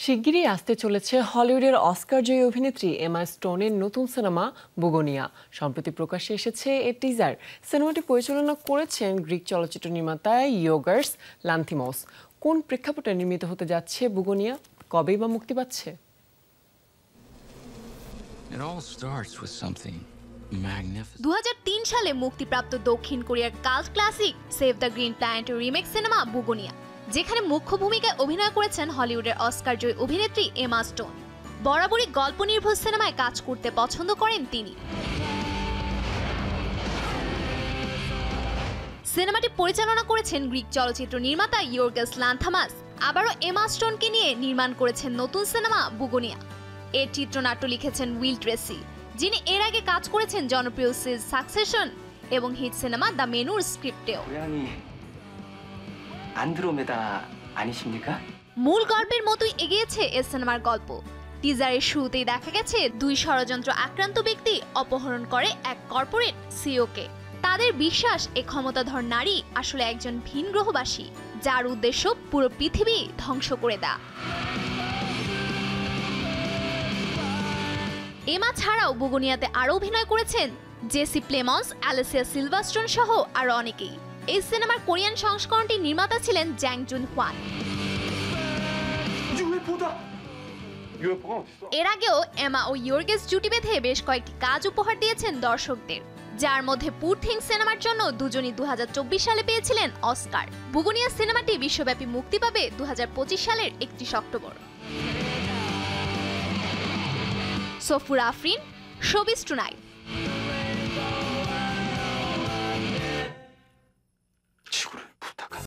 শিগগিরই আসতে চলেছে হলিউডের অস্কার জয়ী অভিনেত্রী এমা স্টোনের নতুন সিনেমা বুগোনিয়া। সম্প্রতি প্রকাশ্যে এসেছে এর টিজার। সিনেমাটি পরিচালনা করেছেন গ্রিক চলচ্চিত্র নির্মাতা ইয়োর্গস লান্থিমস। কোন প্রেক্ষাপটে নির্মিত হতে যাচ্ছে বুগোনিয়া, কবেই বা মুক্তি পাচ্ছে? It all starts with something magnificent. 2003 সালে মুক্তিপ্রাপ্ত দক্ষিণ কোরিয়ার cult classic save the green প্ল্যানেটের রিমেক সিনেমা বুগোনিয়া, যেখানে মুখ্য ভূমিকায় অভিনয় করেছেন হলিউডের অস্কার জয়ী অভিনেত্রী এমা স্টোন। বরাবরই গল্প নির্ভর সিনেমায় কাজ করতে পছন্দ করেন তিনি। সিনেমাটি পরিচালনা করেছেন গ্রিক চলচ্চিত্র নির্মাতা ইয়োর্গস লান্থিমস। আবারও এমা স্টোনকে নিয়ে নির্মাণ করেছেন নতুন সিনেমা বুগোনিয়া। এর চিত্রনাট্য লিখেছেন উইল ট্রেসি, যিনি এর আগে কাজ করেছেন জনপ্রিয় সিজ সাকসেশন এবং হিট সিনেমা দ্য মেনুর স্ক্রিপ্টেও। মূল গল্পের মতোই এগিয়েছে এ সিনেমার গল্প। টিজারের শুরুতেই দেখা গেছে দুই ষড়যন্ত্র আক্রান্ত ব্যক্তি অপহরণ করে এক কর্পোরেট সিইওকে। তাদের বিশ্বাস এ ক্ষমতাধর নারী আসলে একজন ভিন গ্রহবাসী, যার উদ্দেশ্য পুরো পৃথিবী ধ্বংস করে দেয়া। এমা ছাড়াও বুগোনিয়াতে আরও অভিনয় করেছেন জেসি প্লেমন্স, অ্যালিসিয়া সিলভারস্টোন সহ আরও অনেকেই। এই সিনেমার কোরিয়ান সংস্করণটির নির্মাতা ছিলেন জ্যাং জুন হোয়ান। এর আগেও এমা ও ইয়োর্গস জুটি বেঁধে বেশ কয়েকটি কাজ উপহার দিয়েছেন দর্শকদের, যার মধ্যে পুর থিংস সিনেমার জন্য দুজনই 2024 সালে পেয়েছিলেন অস্কার। বুগোনিয়া সিনেমাটি বিশ্বব্যাপী মুক্তি পাবে 2025 সালের 31 October. Safur Afrin, showbiz tonight.